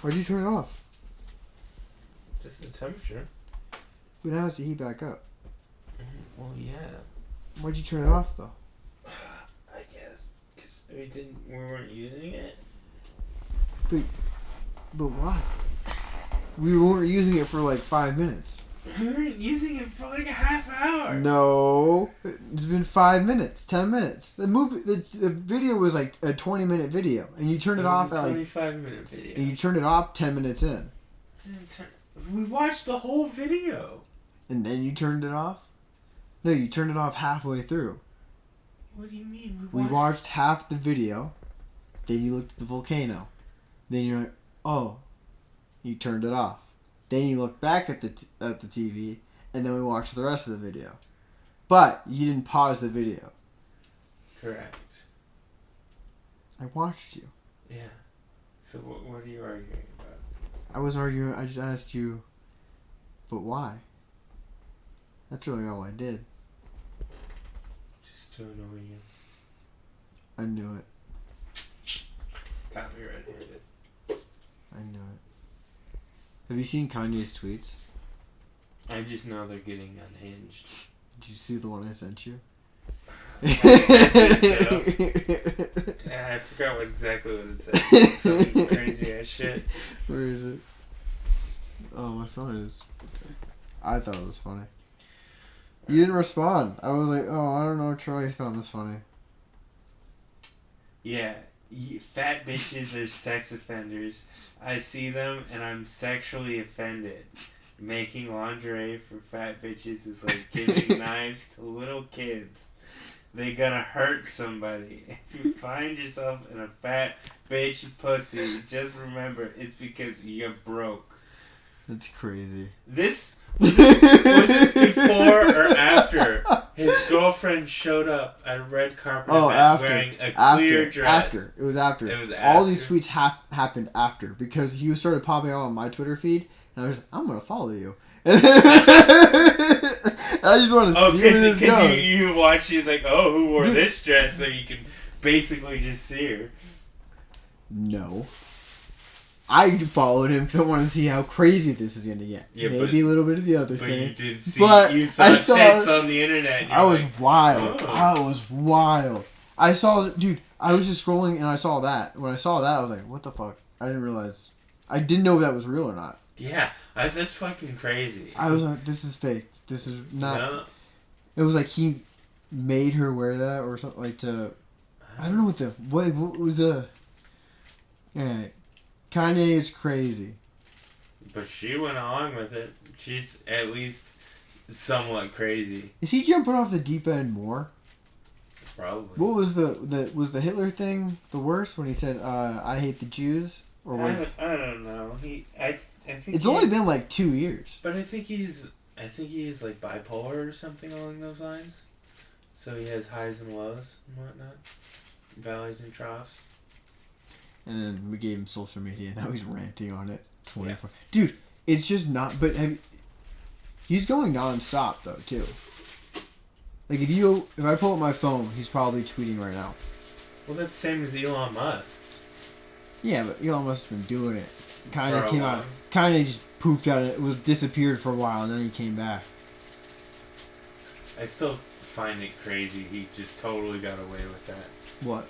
Why'd you turn it off? Just the temperature. But now it's the heat back up. Well, yeah. Why'd you turn it off though? I guess because we weren't using it. But why? We weren't using it for like 5 minutes. We weren't using it for like a half hour. No, it's been 5 minutes, 10 minutes. The video was like a 20-minute video, and you turned it off at like 25-minute video. And you turned it off 10 minutes in. We watched the whole video. And then you turned it off? No, you turned it off halfway through. What do you mean? We watched half the video. Then you looked at the volcano. Then you're like, oh, you turned it off. Then you look back at the TV, and then we watched the rest of the video. But you didn't pause the video. Correct. I watched you. Yeah. So what are you arguing about? I wasn't arguing. I just asked you, but why? That's really all I did. Just to annoy you. I knew it. Got me red-handed. I knew it. Have you seen Kanye's tweets? I just know they're getting unhinged. Did you see the one I sent you? Yeah, I forgot exactly what it said. Some crazy ass shit. Where is it? Oh, my phone is... I thought it was funny. You didn't respond. I was like, oh, I don't know, Troy found this funny. Yeah. Fat bitches are sex offenders. I see them and I'm sexually offended. Making lingerie for fat bitches is like giving knives to little kids. They gonna hurt somebody. If you find yourself in a fat bitch pussy, just remember it's because you're broke. That's crazy. Was this before or after his girlfriend showed up at a red carpet event wearing a clear dress? After. It was after. It was All after. these tweets happened after because he started popping out on my Twitter feed, and I was like, I'm gonna follow you. And I just want to see where this goes. Because you watch, he's like, oh, who wore this dress? So you can basically just see her. No. I followed him because I wanted to see how crazy this is going to get. Yeah, maybe a little bit of the other thing. But you did see, you saw text on the internet. I was wild. Oh. I was wild. I saw, dude, I was just scrolling and I saw that. When I saw that, I was like, what the fuck? I didn't realize. I didn't know if that was real or not. Yeah, that's fucking crazy. I was like, this is fake. This is not. No. It was like he made her wear that or something like to. I don't know what was the. Yeah, Kanye is crazy. But she went along with it. She's at least somewhat crazy. Is he jumping off the deep end more? Probably. What was was the Hitler thing the worst when he said I hate the Jews or was I don't know. I think it's only been like 2 years. But I think he's like bipolar or something along those lines. So he has highs and lows and whatnot, valleys and troughs. And then we gave him social media. Now he's ranting on it 24. Yeah. Dude, it's just not. But he's going nonstop though too. Like if I pull up my phone, he's probably tweeting right now. Well, that's the same as Elon Musk. Yeah, but Elon Musk has been doing it. Kind of came out. Kind of just poofed out. It was disappeared for a while, and then he came back. I still find it crazy. He just totally got away with that. What?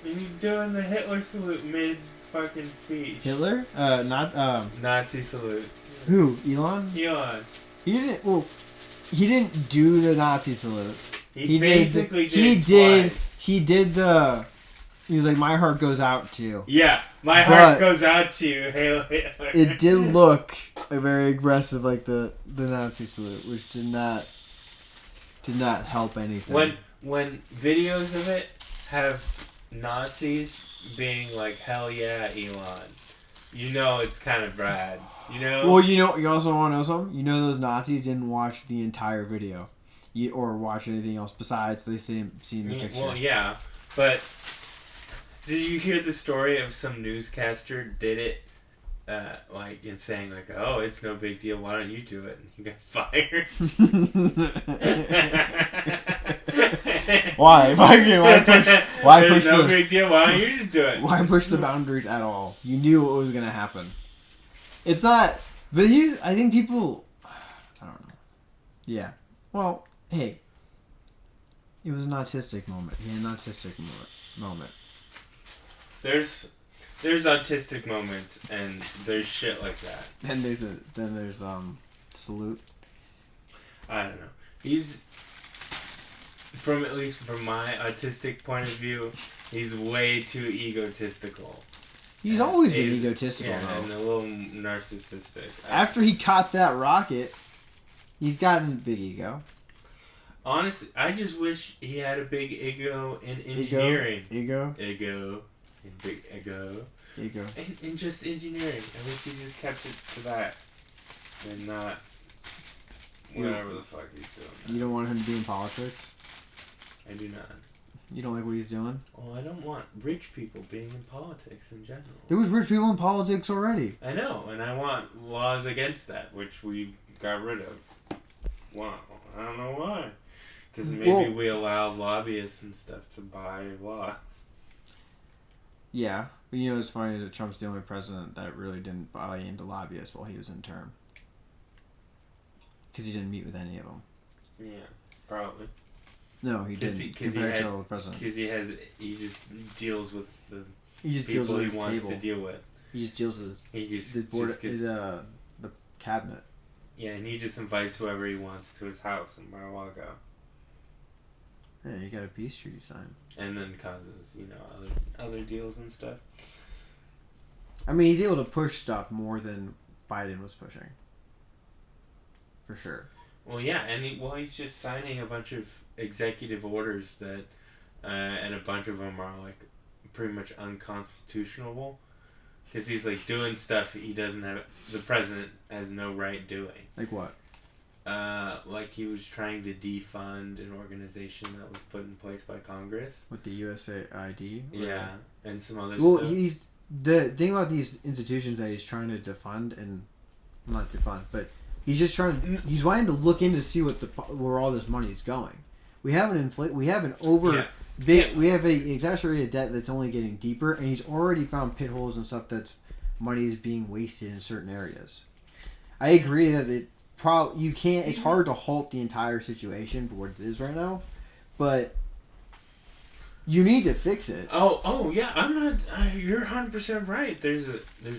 When you doing the Hitler salute mid fucking speech. Hitler? Nazi salute. Who? Elon? Elon. He didn't. Well, he didn't do the Nazi salute. He basically did. He did the. He was like, "My heart goes out to you." Yeah, my heart goes out to you, Hail Hitler. It did look very aggressive, like the Nazi salute, which did not help anything. When videos of it have Nazis being like, "Hell yeah, Elon," you know it's kind of bad. You know. Well, you also want to know something. You know those Nazis didn't watch the entire video, or watch anything else besides they seen the picture. Well, yeah, but. Did you hear the story of some newscaster did it, like, and saying, like, oh, it's no big deal, why don't you do it? And he got fired. Why? Why push no big deal, why don't you just do it? Why push the boundaries at all? You knew what was going to happen. It's not. But I think people. I don't know. Yeah. Well, hey. It was an autistic moment. He had an autistic moment. There's autistic moments and there's shit like that. Then there's Salute. I don't know. He's at least from my autistic point of view, he's way too egotistical. He's always been egotistical, yeah, though. And a little narcissistic. After he caught that rocket, he's gotten a big ego. Honestly, I just wish he had a big ego in engineering. Ego. And big ego. And just engineering. I wish he just kept it to that. And not whatever the fuck he's doing. You don't want him to be in politics? I do not. You don't like what he's doing? Well, I don't want rich people being in politics in general. There was rich people in politics already. I know, and I want laws against that, which we got rid of. Wow, I don't know why. Because maybe we allow lobbyists and stuff to buy laws. Yeah, but you know what's funny is that Trump's the only president that really didn't buy into lobbyists while he was in term. Because he didn't meet with any of them. Yeah, probably. No, he didn't. Because he just deals with the people he wants to deal with. He just deals with the cabinet. Yeah, and he just invites whoever he wants to his house in Mar-a-Lago. Yeah, you got a peace treaty signed. And then causes, other deals and stuff. I mean, he's able to push stuff more than Biden was pushing. For sure. Well, yeah, and he's just signing a bunch of executive orders that, and a bunch of them are, like, pretty much unconstitutional. Because he's, like, doing stuff the president has no right doing. Like what? Like he was trying to defund an organization that was put in place by Congress. With the USAID? Yeah, and some other stuff. Well, the thing about these institutions that he's trying to defund, and not defund, but he's just he's wanting to look in to see where all this money is going. We have we have an exaggerated debt that's only getting deeper, and he's already found pit holes and stuff that's money is being wasted in certain areas. I agree that you can't. It's hard to halt the entire situation for what it is right now, but you need to fix it. Oh yeah. I'm not. You're 100% right. There's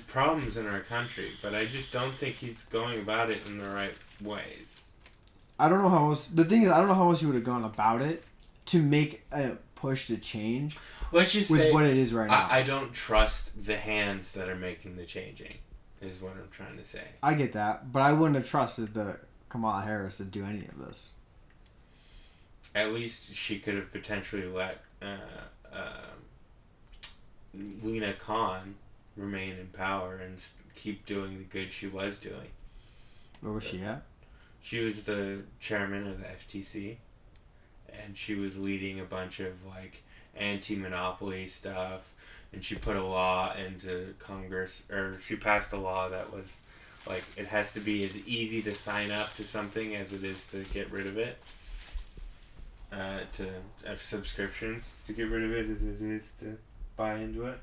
problems in our country, but I just don't think he's going about it in the right ways. I don't know how else. The thing is, I don't know how else you would have gone about it to make a push to change. Let's just say what it is right now. I don't trust the hands that are making the changing. Is what I'm trying to say. I get that, but I wouldn't have trusted Kamala Harris to do any of this. At least she could have potentially let Lena Khan remain in power and keep doing the good she was doing. Where was she at? She was the chairman of the FTC, and she was leading a bunch of anti-monopoly stuff. And she put a law into Congress, or she passed a law that was, it has to be as easy to sign up to something as it is to get rid of it. To have subscriptions to get rid of it as it is to buy into it.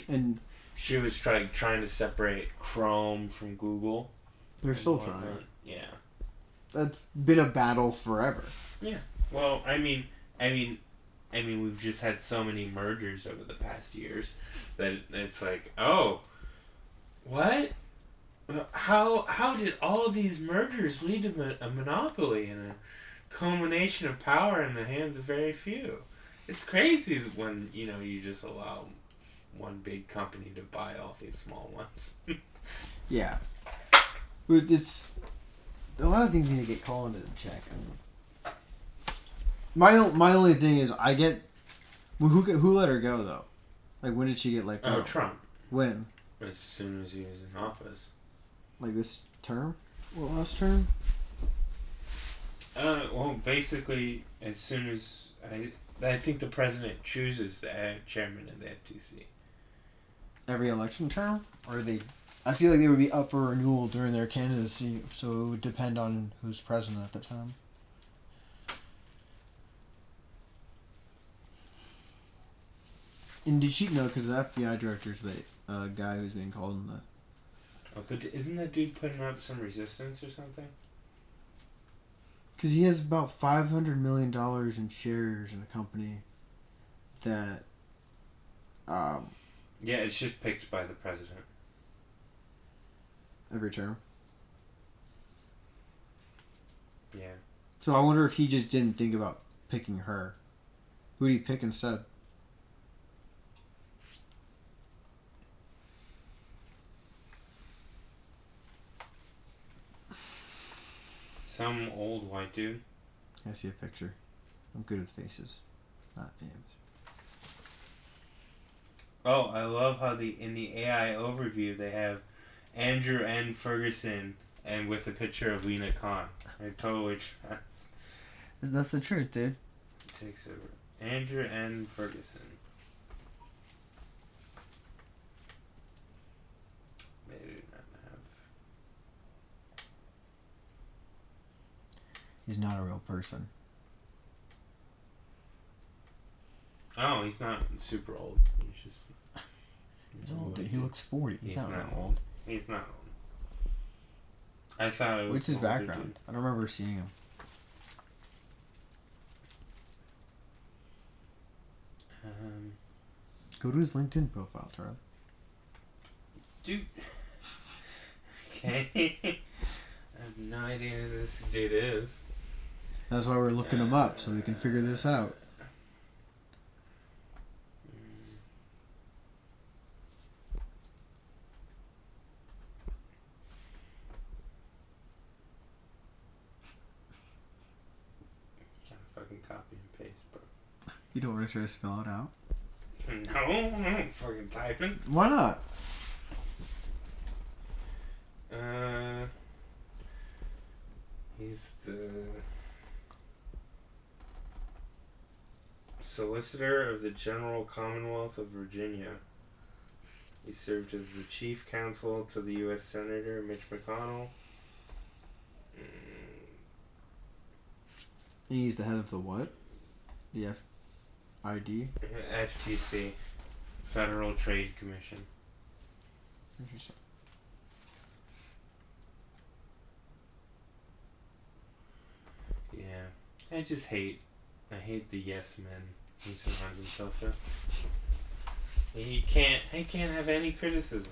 And she was trying to separate Chrome from Google. They're still trying. Yeah. That's been a battle forever. Yeah. Well, I mean, we've just had so many mergers over the past years that it's like, oh, what? How did all these mergers lead to a monopoly and a culmination of power in the hands of very few? It's crazy when, you just allow one big company to buy all these small ones. Yeah. It's a lot of things need to get called into check. My only thing is I get who let her go though, when did she get let go? Oh, Trump. When? As soon as he was in office. This term? Well, last term. Well, basically, as soon as I think the president chooses the chairman of the FTC. Every election term, or I feel like they would be up for renewal during their candidacy, so it would depend on who's president at the time. And did she know? Because the FBI director's the guy who's being called in the Oh, but isn't that dude putting up some resistance or something? Because he has about $500 million in shares in a company that... Yeah, it's just picked by the president. every term. Yeah. So I wonder if he just didn't think about picking her. Who did he pick instead? Some old white dude. I see a picture. I'm good with faces, not names. Oh, I love how in the AI overview they have Andrew N. Ferguson and with a picture of Lena Khan. I totally trust. That's the truth, dude. Takes over. Andrew N. Ferguson. They do not have. He's not a real person. Oh, he's not super old. He's just. He's old, dude. He looks 40. He's not not old. He's not old. I thought it was. What's his older, background? dude. I don't remember seeing him. Go to his LinkedIn profile, Charlie. Dude. Okay. I have no idea who this dude is. That's why we're looking him up, so we can figure this out. Gotta fucking copy and paste, bro. You don't want to try to spell it out? No, I'm fucking typing. Why not? He's the Solicitor of the General Commonwealth of Virginia. He served as the Chief Counsel to the U.S. Senator Mitch McConnell. He's the head of the what? The FID? FTC, Federal Trade Commission. Interesting. Yeah, I hate the yes man he surrounds himself with. He can't have any criticism.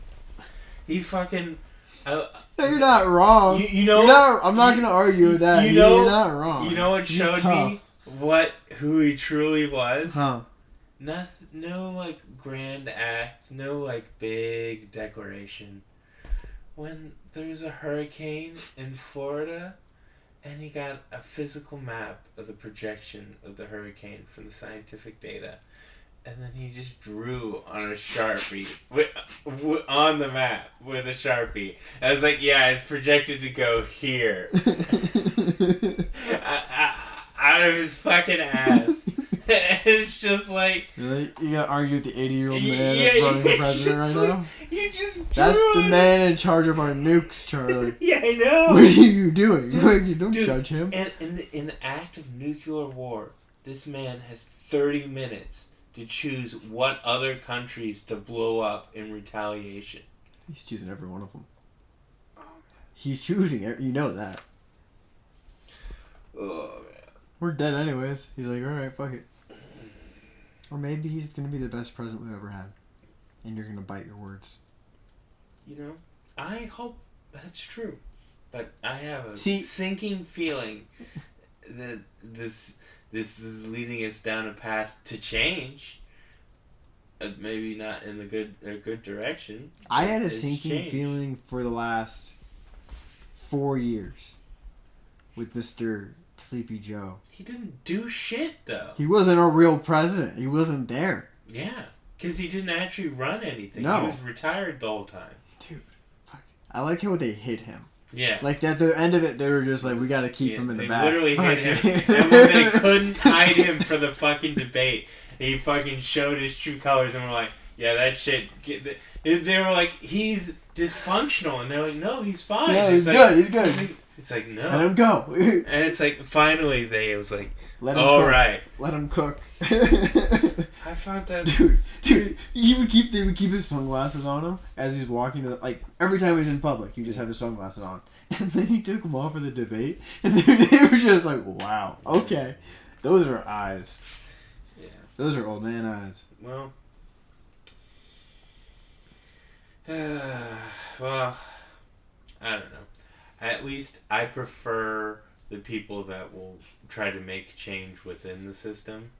He fucking. No, you're not wrong. You know. I'm not gonna argue with that. You're not wrong. You know what He's showed tough. me who he truly was? Huh? Nothing. No like grand act. No like big declaration. When there was a hurricane in Florida. And he got a physical map of the projection of the hurricane from the scientific data. And then he just drew on a Sharpie, on the map with a Sharpie. I was like, yeah, it's projected to go here. Out of his fucking ass. And it's just like... Really? You gotta argue with the 80-year-old man that's running for president right now? You just drew That's the man in charge of our nukes, Charlie. Yeah, I know. What are you doing? You don't Dude, judge him. And in the act of nuclear war, this man has 30 minutes to choose what other countries to blow up in retaliation. He's choosing every one of them. He's choosing it. You know that. Oh, man. We're dead anyways. He's like, alright, fuck it. Or maybe he's gonna be the best president we've ever had. And you're gonna bite your words. You know, I hope that's true. But I have a See, sinking feeling that this is leading us down a path to change. Maybe not in the good direction. I had a It's sinking changed. feeling for the last 4 years with Mr. Sleepy Joe. He didn't do shit, though. He wasn't a real president. He wasn't there. Yeah, because he didn't actually run anything. No. He was retired the whole time. Dude, fuck. I like how they hid him. Yeah. Like, at the end of it, they were just like, we gotta keep him in the they back. literally hid him. Fuck. And when they couldn't hide him for the fucking debate, he fucking showed his true colors and were like, Yeah, that shit. They were like, he's dysfunctional, and they're like, no, he's fine. Yeah, he's good. like, He's good. It's like, no. Let him go. And it's like, finally, it was like, Let him all cook. right. Let him cook. I found that... Dude, they would keep his sunglasses on him as he's walking to like every time he's in public, he would just have his sunglasses on. And then he took them off for the debate, and they were just like, wow, okay. Those are eyes. Yeah. Those are old man eyes. Well, well, I don't know. At least I prefer the people that will try to make change within the system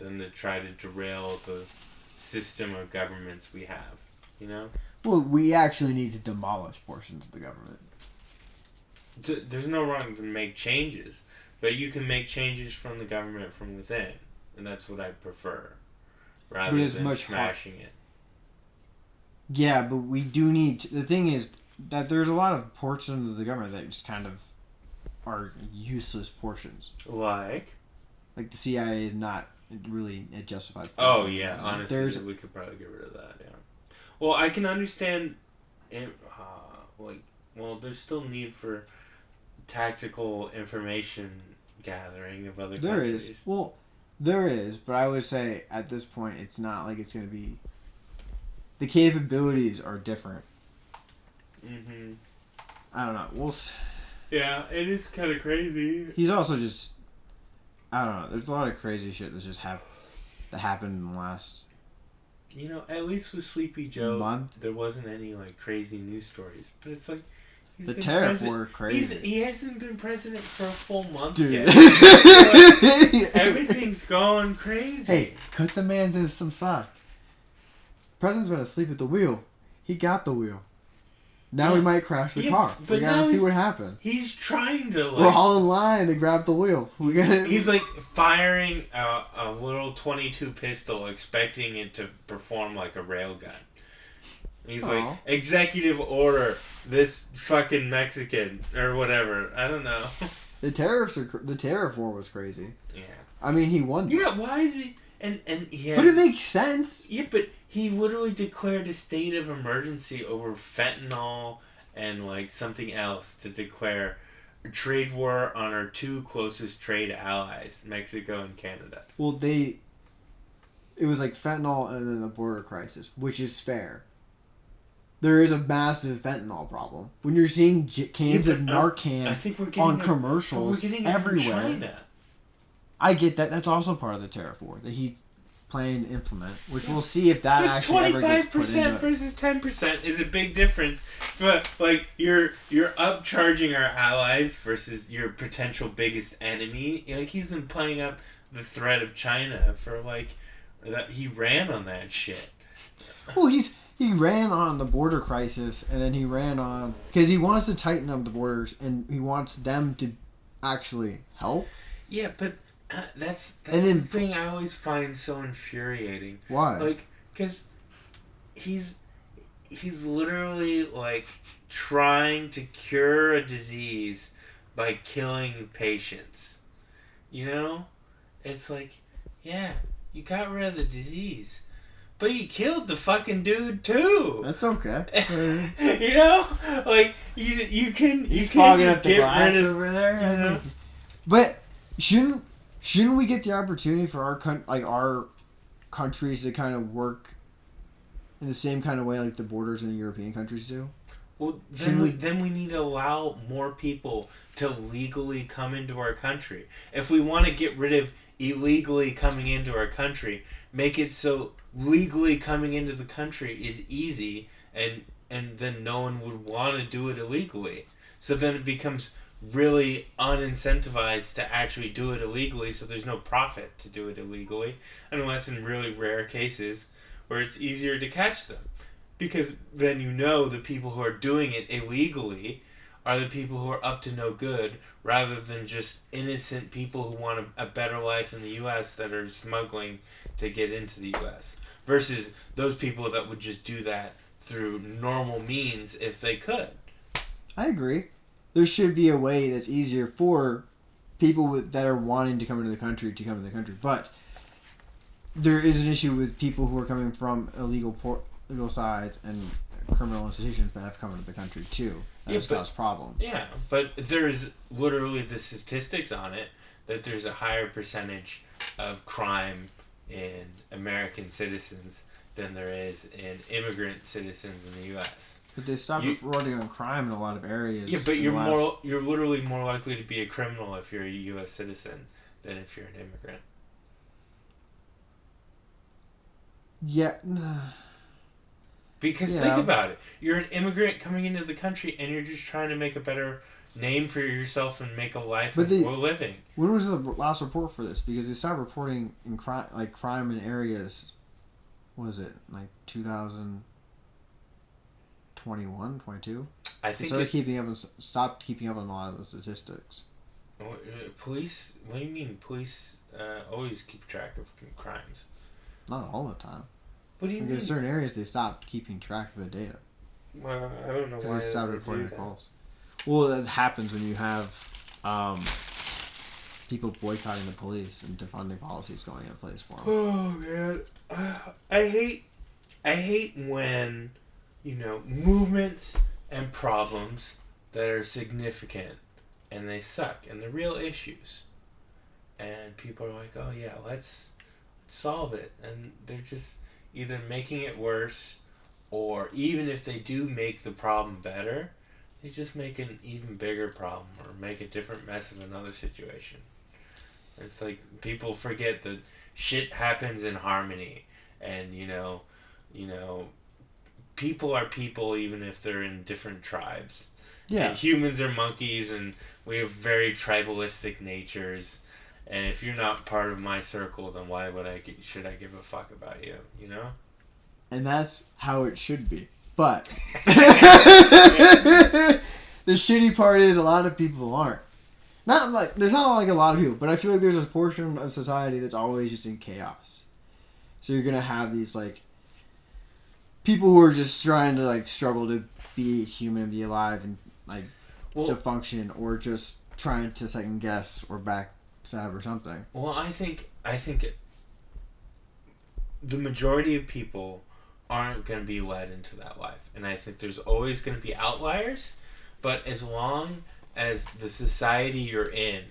than to try to derail the system of governments we have, you know? Well, we actually need to demolish portions of the government. There's no wrong to make changes, but you can make changes from the government from within, and that's what I prefer, rather than smashing it. Yeah, but we do need to, the thing is that there's a lot of portions of the government that just kind of are useless portions. Like the CIA is not really a justified portion. Oh yeah, honestly, we could probably get rid of that. Yeah. Well, I can understand. There's still need for tactical information gathering of other countries. There is, but I would say at this point it's not like it's going to be. The capabilities are different. Mm-hmm. I don't know. Yeah, it is kind of crazy. He's also just. I don't know. There's a lot of crazy shit that's just that happened in the last. You know, at least with Sleepy Joe, there wasn't any like crazy news stories. But it's like the tariff war crazy. He hasn't been president for a full month Dude. yet. Like, everything's going crazy. Hey, cut the man some slack. President's been asleep at the wheel. He got the wheel. Now we might crash the car. We gotta see what happens. He's trying to. Like, we're all in line to grab the wheel. He's like firing a little .22 pistol, expecting it to perform like a railgun. He's like, executive order, this fucking Mexican or whatever. I don't know. The tariff war was crazy. Yeah. I mean, he won. Yeah. Why is he? And he. But it makes sense. Yeah, but he literally declared a state of emergency over fentanyl and like something else to declare a trade war on our two closest trade allies, Mexico and Canada. Well, it was like fentanyl and then the border crisis, which is fair. There is a massive fentanyl problem. When you're seeing cans of Narcan on commercials everywhere. From China. I get that. That's also part of the tariff war that he's planning to implement, which we'll see if that actually ever gets put into it. 25% versus 10% is a big difference. But like you're upcharging our allies versus your potential biggest enemy. Like he's been playing up the threat of China for like that. He ran on that shit. Well, he ran on the border crisis, and then he ran on because he wants to tighten up the borders, and he wants them to actually help. Yeah, but. That's the thing I always find so infuriating. Why? Like, because he's literally, like, trying to cure a disease by killing patients. You know? It's like, yeah, you got rid of the disease. But you killed the fucking dude, too! That's okay. You know? Like, you can just get rid of... over there. You know? But Shouldn't we get the opportunity for our countries to kind of work in the same kind of way like the borders in the European countries do? Well, then we need to allow more people to legally come into our country. If we want to get rid of illegally coming into our country, make it so legally coming into the country is easy, and then no one would want to do it illegally. So then it becomes really unincentivized to actually do it illegally, so there's no profit to do it illegally, unless in really rare cases where it's easier to catch them. Because then you know the people who are doing it illegally are the people who are up to no good, rather than just innocent people who want a better life in the U.S. that are smuggling to get into the U.S. Versus those people that would just do that through normal means if they could. I agree. There should be a way that's easier for people that are wanting to come into the country to come into the country. But there is an issue with people who are coming from illegal sides and criminal institutions that have come into the country too. That has caused problems. Yeah, but there's literally the statistics on it that there's a higher percentage of crime in American citizens than there is in immigrant citizens in the U.S. But they stopped reporting on crime in a lot of areas. Yeah, but you're literally more likely to be a criminal if you're a U.S. citizen than if you're an immigrant. Yeah. Because think about it. You're an immigrant coming into the country and you're just trying to make a better name for yourself and make a life worth living. When was the last report for this? Because they stopped reporting in crime in areas, what was it, like 2021, 22? I think they stopped keeping up on a lot of the statistics. Police? What do you mean? Police always keep track of crimes. Not all the time. What do you mean? In certain areas, they stopped keeping track of the data. Well, I don't know why. Because they stopped reporting calls. Well, that happens when you have people boycotting the police and defunding policies going into place for them. Oh man, I hate when movements and problems that are significant and they suck and they're real issues, and people are like, oh yeah, let's solve it, and they're just either making it worse, or even if they do make the problem better, they just make an even bigger problem or make a different mess of another situation. It's like people forget that shit happens in harmony, and people are people even if they're in different tribes. Yeah. And humans are monkeys, and we have very tribalistic natures. And if you're not part of my circle, then why should I give a fuck about you? You know? And that's how it should be. But the shitty part is a lot of people aren't. There's not like a lot of people, but I feel like there's a portion of society that's always just in chaos. So you're gonna have these like people who are just trying to struggle to be human and be alive and to function, or just trying to second guess or backstab or something. Well, I think the majority of people aren't going to be led into that life, and I think there's always going to be outliers, but as long as the society you're in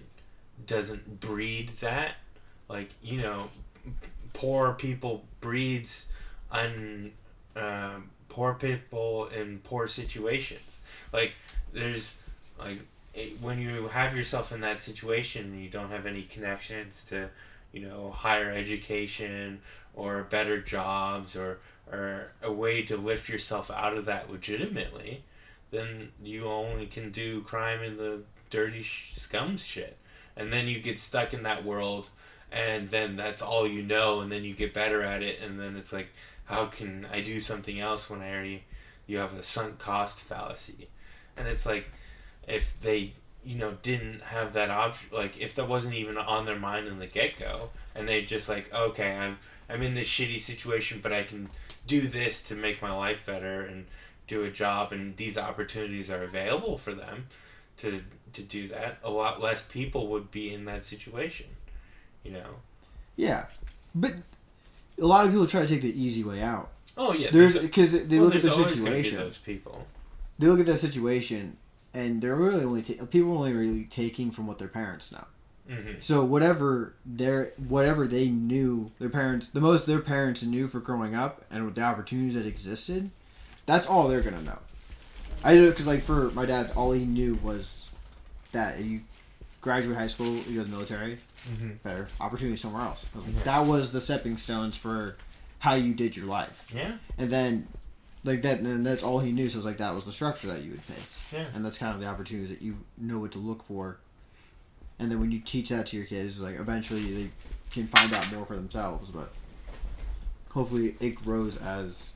doesn't breed that, poor people breeds poor people in poor situations. There's when you have yourself in that situation and you don't have any connections to higher education or better jobs or a way to lift yourself out of that legitimately, then you only can do crime and the dirty scum shit, and then you get stuck in that world, and then that's all you know, and then you get better at it, and then it's like, how can I do something else when you have a sunk cost fallacy? And it's like, if they didn't have that option, if that wasn't even on their mind in the get-go, and they just okay, I'm in this shitty situation, but I can do this to make my life better and do a job, and these opportunities are available for them to do that, a lot less people would be in that situation, Yeah, but a lot of people try to take the easy way out. Oh yeah, because they look at the situation. Those people. They look at that situation, and they're really only people only really taking from what their parents know. Mm-hmm. So whatever they knew, their parents knew for growing up, and with the opportunities that existed, that's all they're gonna know. I know, because for my dad, all he knew was that you graduate high school, you go to the military, better opportunity somewhere else. That was the stepping stones for how you did your life. Yeah. And then and that's all he knew. So it was that was the structure that you would face. Yeah. And that's kind of the opportunities that you know what to look for. And then when you teach that to your kids, eventually they can find out more for themselves. But hopefully it grows as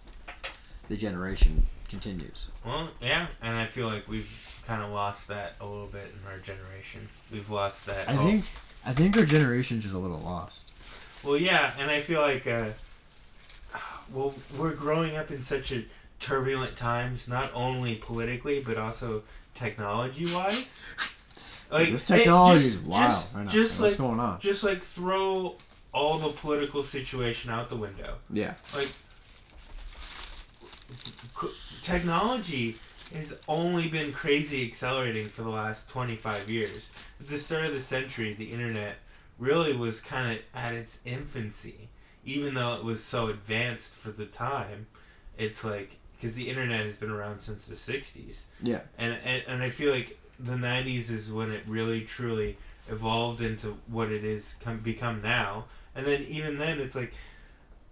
the generation continues. Well, yeah, and I feel like we've kind of lost that a little bit in our generation. We've lost that. I think our generation's just a little lost. Well, yeah, and I feel like we're growing up in such a turbulent times, not only politically but also technology-wise. This technology is wild right now. What's going on? Just throw all the political situation out the window. Yeah. Like, technology has only been crazy accelerating for the last 25 years. At the start of the century, the internet really was kind of at its infancy. Even though it was so advanced for the time, it's like, because the internet has been around since the 60s. Yeah. And I feel like the 90s is when it really, truly evolved into what it is become now. And then even then, it's like,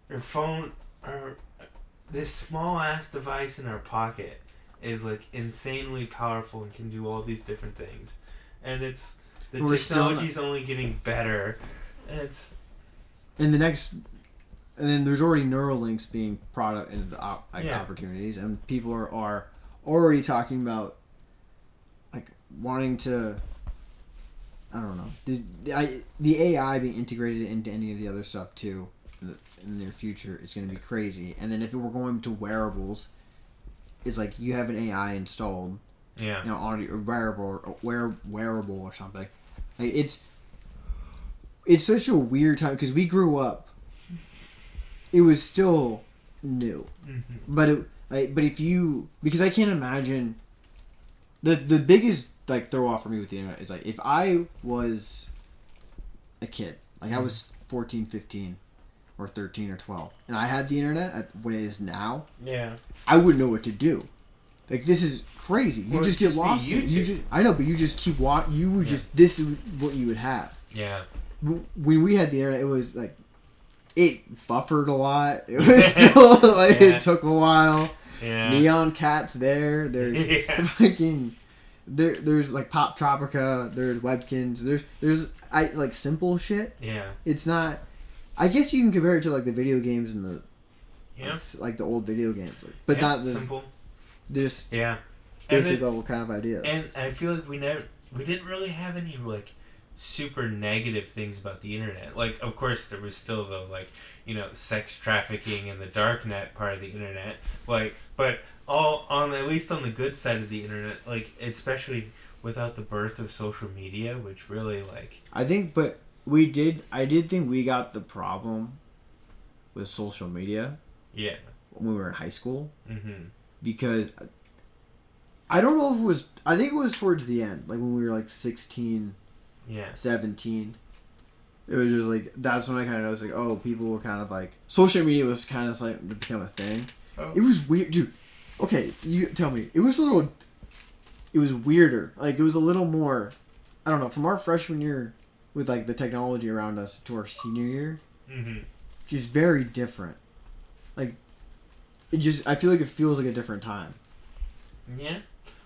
our phone, this small-ass device in our pocket is like insanely powerful and can do all these different things, and it's the technology's only getting better, and it's and then there's already Neuralinks being brought into the opportunities, and people are already talking about like wanting to, I don't know, the AI being integrated into any of the other stuff too in the near future is going to be crazy. And then if we're going to wearables, it's like you have an AI installed, yeah, you know, audio or wearable or something. Like it's such a weird time because we grew up. It was still new, but if you, because I can't imagine the biggest like throw off for me with the internet is like if I was a kid, like I was 14, 15 or 13 or 12 and I had the internet at what it is now, yeah, I wouldn't know what to do. Like this is crazy. You just get lost. I know, but you just keep watching. You would just, this is what you would have. Yeah. When we had the internet, it was like it buffered a lot. It was still like it took a while. Yeah. Neon Cat's there. There's fucking there's like Pop Tropica. There's Webkins. There's like simple shit. Yeah. It's not. I guess you can compare it to like the video games and the like the old video games, but not the simple. Just yeah, basic level kind of ideas. And I feel like we didn't really have any like super negative things about the internet. Like, of course, there was still the like, you know, sex trafficking and the darknet part of the internet. Like, but all on, at least on the good side of the internet, like especially without the birth of social media, which really like I did think we got the problem with social media. Yeah. When we were in high school. Mm-hmm. Because I don't know if it was, I think it was towards the end, like when we were like 16, 17. It was just like, that's when I kind of noticed, like, oh, people were kind of like, social media was kind of like to become a thing. Oh. It was weird, dude. Okay, you tell me. It was weirder. Like, it was a little more, I don't know, from our freshman year with like the technology around us to our senior year, just very different. Like, I feel like it feels like a different time. Yeah.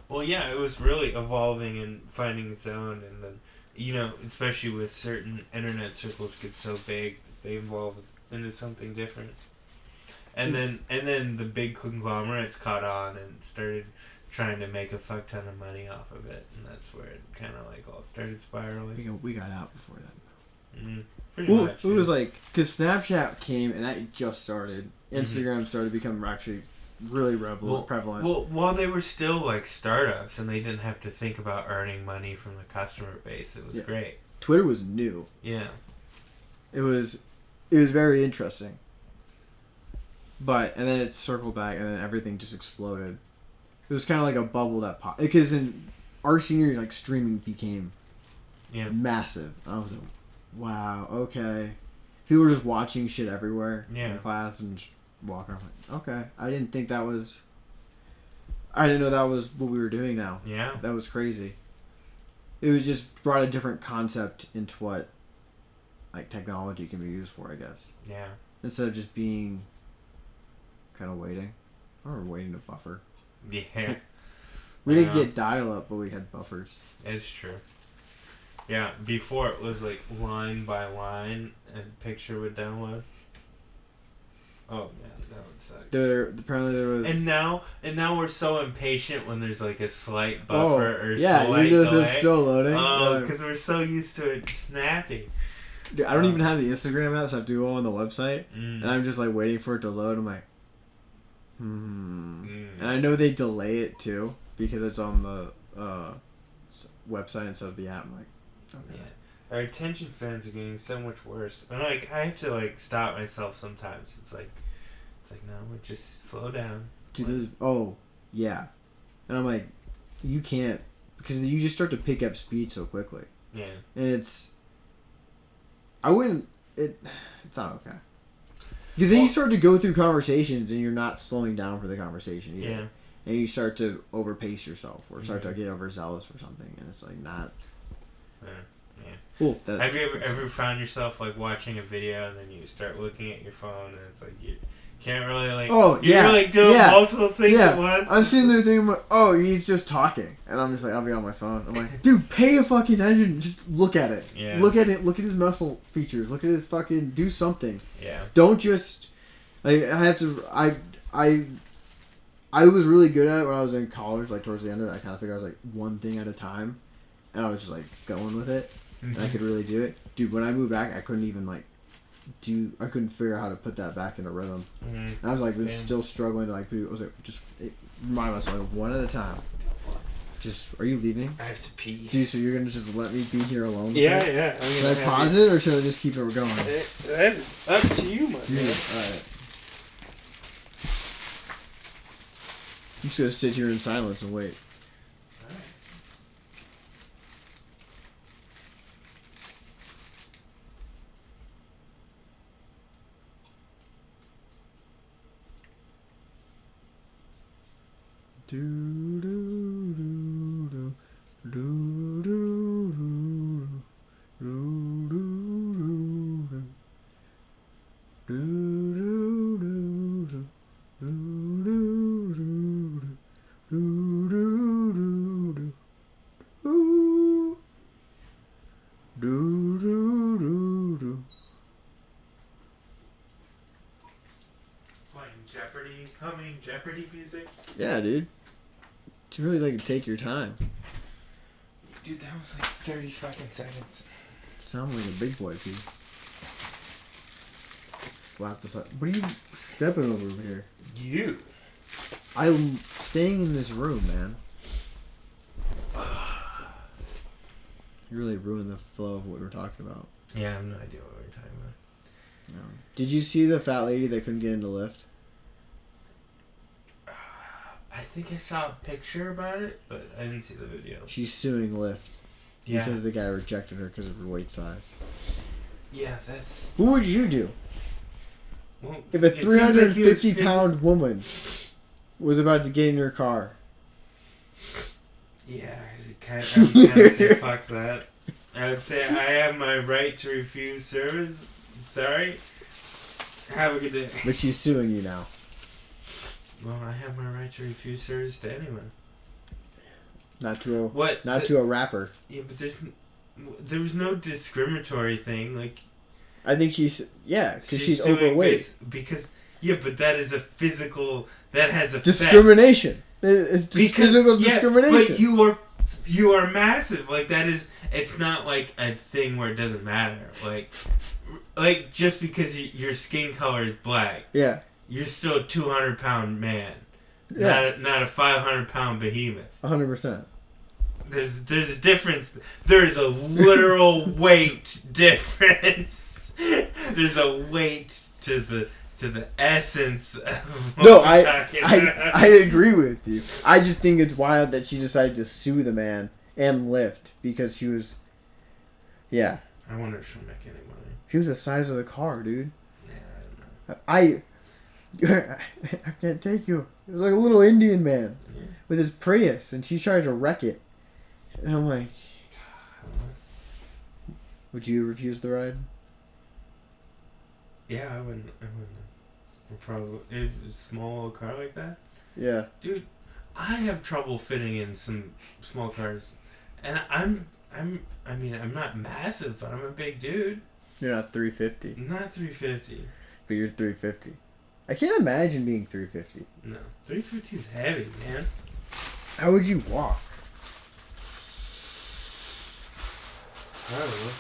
Well, yeah, it was really evolving and finding its own, and then, you know, especially with certain internet circles get so big that they evolve into something different. And then the big conglomerates caught on and started trying to make a fuck ton of money off of it, and that's where it kind of like all started spiraling. We got out before that. Pretty much. It was like, because Snapchat came and that just started. Instagram started to become actually really prevalent. Well, while they were still like startups and they didn't have to think about earning money from the customer base, it was great. Twitter was new. Yeah. It was very interesting. And then it circled back and then everything just exploded. It was kind of like a bubble that popped. Because in our senior year, like, streaming became massive. I was like, wow, okay. People were just watching shit everywhere in class and just walking around. Like, okay, I didn't know that was what we were doing now. Yeah. That was crazy. It was just brought a different concept into what, like, technology can be used for, I guess. Yeah. Instead of just being kind of waiting. I remember waiting to buffer. Yeah. We didn't get dial-up, but we had buffers. It's true. Yeah, before it was like line by line and picture would download. Oh man, that would suck. Apparently there was. And now we're so impatient when there's like a slight buffer or slight delay. It's still loading. Oh, because we're so used to it snapping. Dude, I don't even have the Instagram app, so I have to go on the website, and I'm just like waiting for it to load. I'm like, and I know they delay it too because it's on the website instead of the app. I'm like, okay. Yeah. Our attention spans are getting so much worse. And like I have to like stop myself sometimes. It's like no, just slow down. Dude, yeah. And I'm like, you can't, because you just start to pick up speed so quickly. Yeah. And it's not okay. Because then you start to go through conversations and you're not slowing down for the conversation either. Yeah. And you start to overpace yourself or start to get overzealous for something, and it's like not. Yeah. Cool. Have you ever found yourself like watching a video and then you start looking at your phone and it's like you can't really like. You're like doing multiple things at once. I'm sitting there thinking, he's just talking, and I'm just like, I'll be on my phone. I'm like, dude, pay a fucking attention. Just look at it. Yeah. Look at it. Look at his muscle features. Look at his fucking. Do something. Yeah. Don't just. I was really good at it when I was in college. Like towards the end of it, I kind of figured I was like one thing at a time, and I was just like going with it, and I could really do it. Dude, when I moved back, I couldn't even like. I couldn't figure out how to put that back into rhythm. And I was like, still struggling to like. I was like, just remind myself like, one at a time. Just, are you leaving? I have to pee. Dude, so you're gonna just let me be here alone? Yeah. Should I pause it or should I just keep it going? That's up to you, my man. Alright. I'm just gonna sit here in silence and wait. Do do do do do do do do do do. Playing Jeopardy, humming Jeopardy music. Yeah, dude. You really like to take your time. Dude, that was like 30 fucking seconds. Sound like a big boy, Pete. Slap this up. What are you stepping over here? You. I'm staying in this room, man. You really ruined the flow of what we're talking about. Yeah, I have no idea what we're talking about. No. Did you see the fat lady that couldn't get into Lyft? I think I saw a picture about it, but I didn't see the video. She's suing Lyft Yeah. because the guy rejected her because of her weight size. Yeah, that's... What would you do Well, if a 350-pound woman was about to get in your car? Yeah, I would kind of say fuck that. I would say I have my right to refuse service. Sorry. Have a good day. But she's suing you now. Well, I have my right to refuse service to anyone. Not to a What? to a rapper. Yeah, but there was no discriminatory thing. Like, I think because she's doing overweight. But that is a physical. That has a discrimination. It's physical discrimination. But you are massive. Like that is. It's not like a thing where it doesn't matter. Like just because your skin color is black. Yeah. You're still a 200-pound man. Yeah. Not a 500-pound behemoth. 100%. There's a difference. There's a literal weight difference. There's a weight to the essence of what we're talking about. I agree with you. I just think it's wild that she decided to sue the man and Lyft because she was. Yeah. I wonder if she'll make any money. He was the size of the car, dude. Yeah, I don't know. I can't take you. It was like a little Indian man Yeah. with his Prius, and she tried to wreck it. And I'm like, would you refuse the ride? Yeah, I wouldn't. Probably a small little car like that. Yeah. Dude, I have trouble fitting in some small cars, and I'm not massive, but I'm a big dude. You're not 350. Not 350. But you're 350. I can't imagine being 350. No, 350 is heavy, man. How would you walk? I don't know.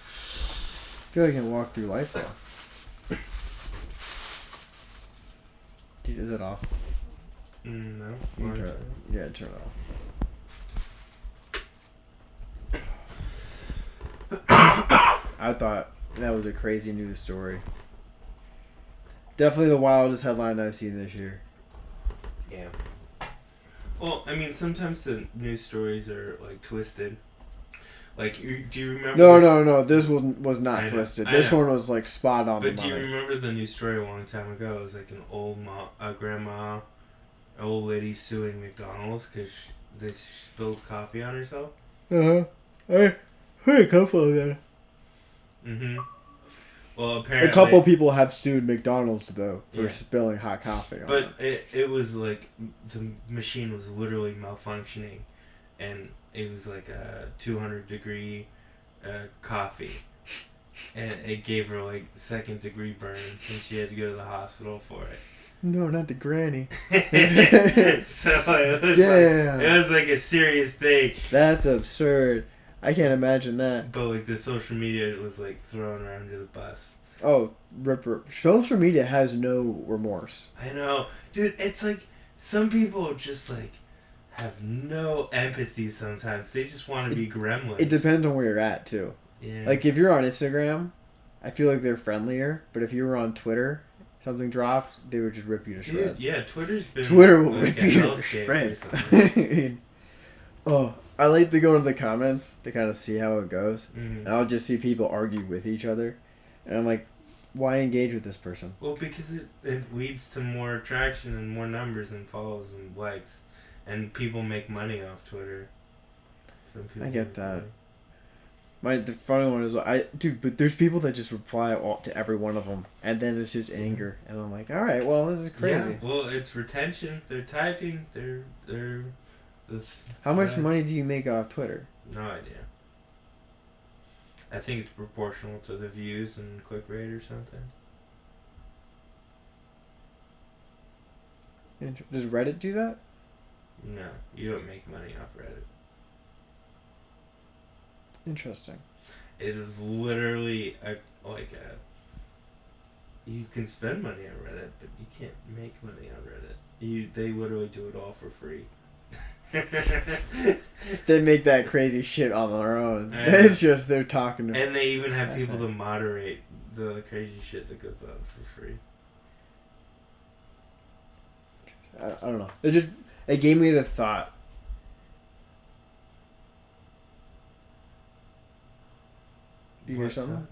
I feel like I can walk through life now. Dude, is it off? No. Turn it off. I thought that was a crazy news story. Definitely the wildest headline I've seen this year. Yeah. Well, I mean, sometimes the news stories are like twisted. Like, do you remember? No. This one was not twisted. This one was like spot on. But do you remember the news story a long time ago? It was like an an old lady suing McDonald's because they spilled coffee on herself. I heard a couple of that. Well, apparently a couple people have sued McDonald's though for spilling hot coffee. But it was like the machine was literally malfunctioning, and it was like a 200-degree coffee, and it gave her like second-degree burns, and she had to go to the hospital for it. No, not the granny. So it was like a serious thing. That's absurd. I can't imagine that. But like the social media was like thrown her under the bus. Oh, ripper! Social media has no remorse. I know, dude. It's like some people just like have no empathy. Sometimes they just want to be gremlins. It depends on where you're at too. Yeah. Like if you're on Instagram, I feel like they're friendlier. But if you were on Twitter, something dropped, they would just rip you to shreds. Yeah, Twitter will rip you to shreds. Oh, I like to go into the comments to kind of see how it goes, and I'll just see people argue with each other, and I'm like, why engage with this person? Well, because it leads to more attraction and more numbers and follows and likes, and people make money off Twitter. I get that. The funny one is but there's people that just reply to every one of them, and then it's just anger, and I'm like, all right, well, this is crazy. Yeah, well, it's retention. They're typing. They're. How much money do you make off Twitter? No idea. I think it's proportional to the views and click rate or something. Does Reddit do that? No, you don't make money off Reddit. Interesting. It is literally you can spend money on Reddit, but you can't make money on Reddit. They literally do it all for free. They make that crazy shit on their own. It's just they're talking to. And they even have people to moderate the crazy shit that goes on for free. I don't know. It gave me the thought. Do you hear something?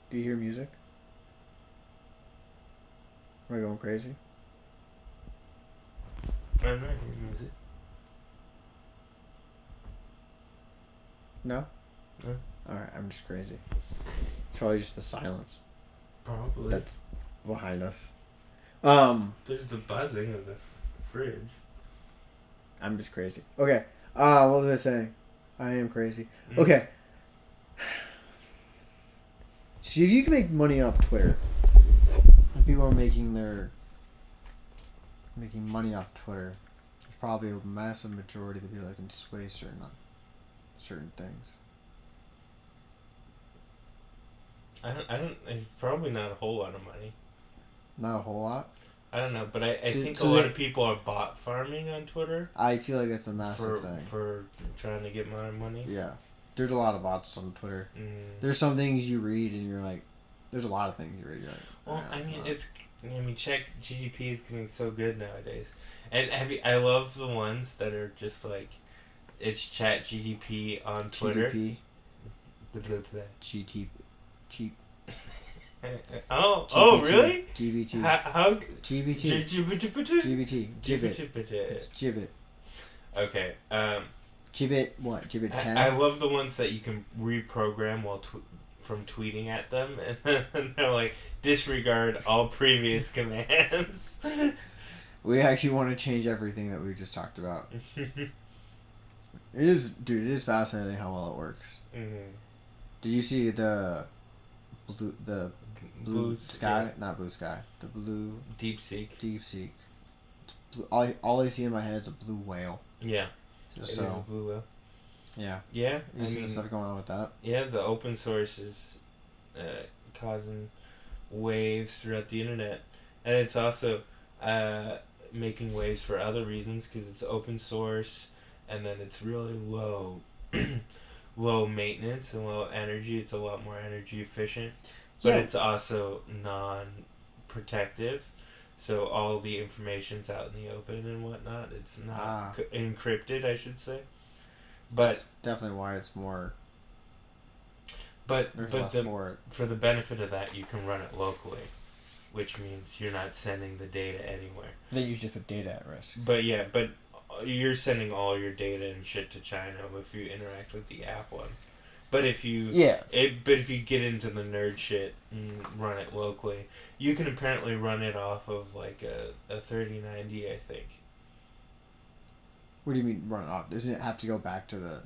Do you hear music? Am I going crazy? I'm not hearing music. No? No. Alright, I'm just crazy. It's probably just the silence. Probably. That's behind us. There's the buzzing of the fridge. I'm just crazy. Okay. What was I saying? I am crazy. Okay. So if you can make money off Twitter, and people are making money off Twitter, there's probably a massive majority of the people that can sway certain things. I don't. It's probably not a whole lot of money. Not a whole lot. I don't know, but I think a lot of people are bot farming on Twitter. I feel like that's a massive thing for trying to get more money. Yeah, there's a lot of bots on Twitter. There's some things you read and you're like, there's a lot of things you read. You're like, well, Chat GDP is getting so good nowadays, and I love the ones that are just like, it's Chat GDP on Twitter. GTP. Cheap. Oh, really? GBT. How? GBT. GBT. Gibbet. It's Gibbet. Okay. Gibbet. What? Gibbet 10? I love the ones that you can reprogram from tweeting at them, and then they're like, disregard all previous commands. We actually want to change everything that we just talked about. It is fascinating how well it works. Mm-hmm. Did you see the blue sky? Yeah. Not blue sky. The blue... DeepSeek. It's blue, all I see in my head is a blue whale. Yeah. It is a blue whale. Yeah. Yeah. You see the stuff going on with that? Yeah, the open source is causing waves throughout the internet. And it's also making waves for other reasons because it's open source and then it's really low low maintenance and low energy. It's a lot more energy efficient, but Yeah. it's also non-protective. So all the information's out in the open and whatnot. It's not encrypted, I should say. But That's definitely why it's more. but There's but less the, for it. for the benefit of that, you can run it locally, which means you're not sending the data anywhere. Then you just put data at risk. But yeah, but you're sending all your data and shit to China if you interact with the app one. But if you but if you get into the nerd shit and run it locally, you can apparently run it off of like a 3090, I think. What do you mean run it off? Doesn't it have to go back to the?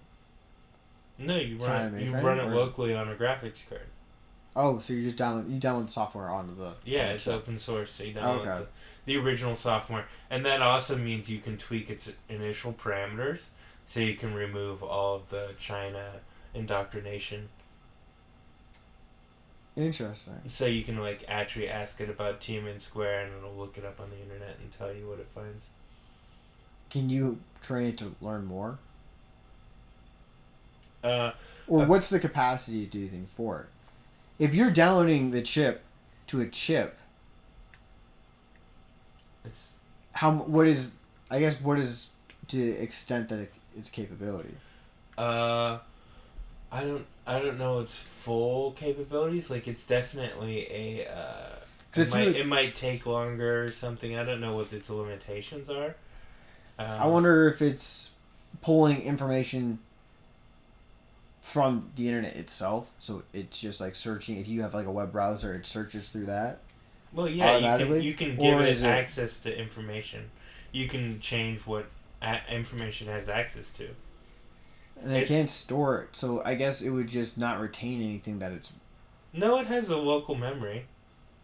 No, you China run it mainframe, locally on a graphics card. Oh, so you just download the software onto the. Yeah, it's open source, so you download the original software, and that also means you can tweak its initial parameters, so you can remove all of the China indoctrination. Interesting. So you can like actually ask it about Tiananmen Square, and it'll look it up on the internet and tell you what it finds. Can you train it to learn more? Or what's the capacity, do you think, for it? If you're downloading the chip to a chip, it's what is to the extent that its capability? I don't know its full capabilities. Like it's definitely a it might take longer or something. I don't know what its limitations are. I wonder if it's pulling information from the internet itself, so it's just like searching. If you have like a web browser, it searches through that. Well, yeah, you can give it access to information. You can change what information it has access to. And it can't store it, so I guess it would just not retain anything that it's. No, it has a local memory.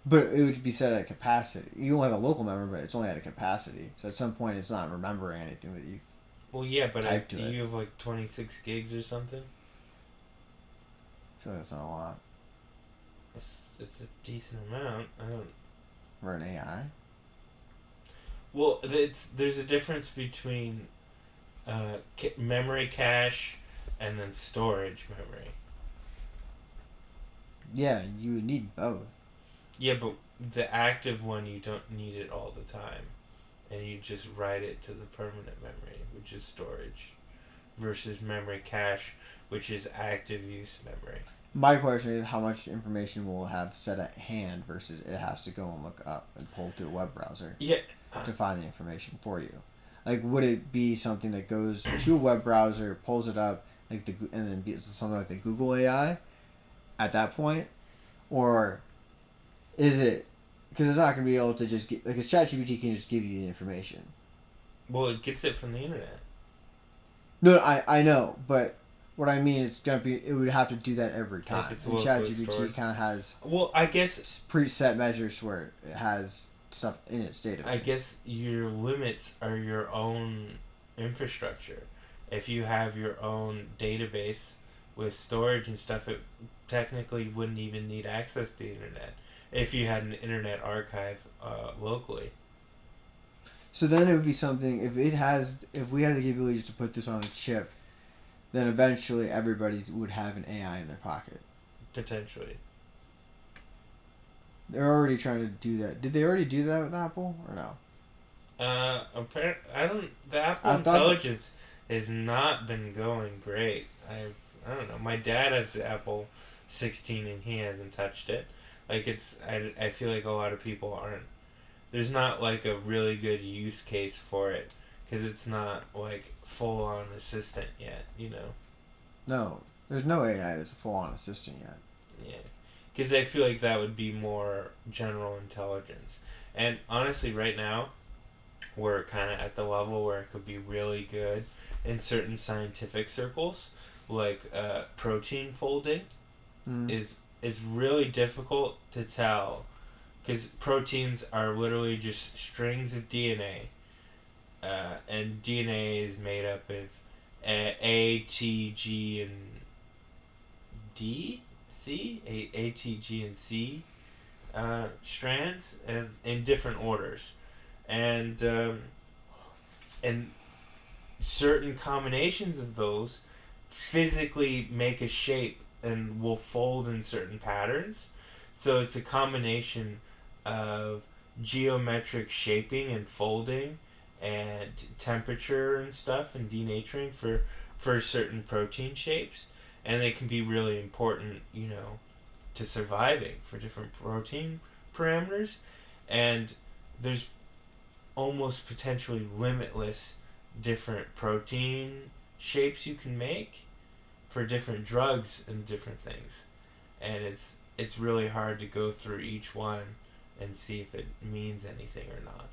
But it would be set at capacity. You don't have a local memory, but it's only at a capacity. So at some point, it's not remembering anything that you've. Well, yeah, but you have like 26 gigs or something. I feel like that's not a lot. It's a decent amount. I don't. For an AI. Well, there's a difference between memory cache and then storage memory. Yeah, you would need both. Yeah, but the active one, you don't need it all the time. And you just write it to the permanent memory, which is storage. Versus memory cache, which is active use memory. My question is how much information will have set at hand versus it has to go and look up and pull through a web browser to find the information for you. Like, would it be something that goes to a web browser, pulls it up, and then be something like the Google AI at that point? Or is it... Because it's not going to be able to just get... Like, ChatGPT can just give you the information. Well, it gets it from the internet. No, I know, but... What I mean, it would have to do that every time. And ChatGPT kind of has... Well, I guess... preset measures where it has stuff in its database. I guess your limits are your own infrastructure. If you have your own database with storage and stuff, it technically wouldn't even need access to the internet if you had an internet archive locally. So then it would be something, if we had the capability to put this on a chip, then eventually everybody would have an AI in their pocket. Potentially. They're already trying to do that. Did they already do that with Apple or no? The Apple Intelligence has not been going great. I don't know. My dad has the Apple 16 and he hasn't touched it. Like I feel like a lot of people aren't. There's not like a really good use case for it. Because it's not, like, full-on assistant yet, you know? No. There's no AI that's a full-on assistant yet. Yeah. Because I feel like that would be more general intelligence. And honestly, right now, we're kind of at the level where it could be really good in certain scientific circles. Like, protein folding is really difficult to tell. Because proteins are literally just strings of DNA. And DNA is made up of A, T, G, and D, C, A, T, G, and C strands, and in different orders, and certain combinations of those physically make a shape and will fold in certain patterns. So it's a combination of geometric shaping and folding and temperature and stuff and denaturing for certain protein shapes. And they can be really important, to surviving for different protein parameters. And there's almost potentially limitless different protein shapes you can make for different drugs and different things. And it's really hard to go through each one and see if it means anything or not.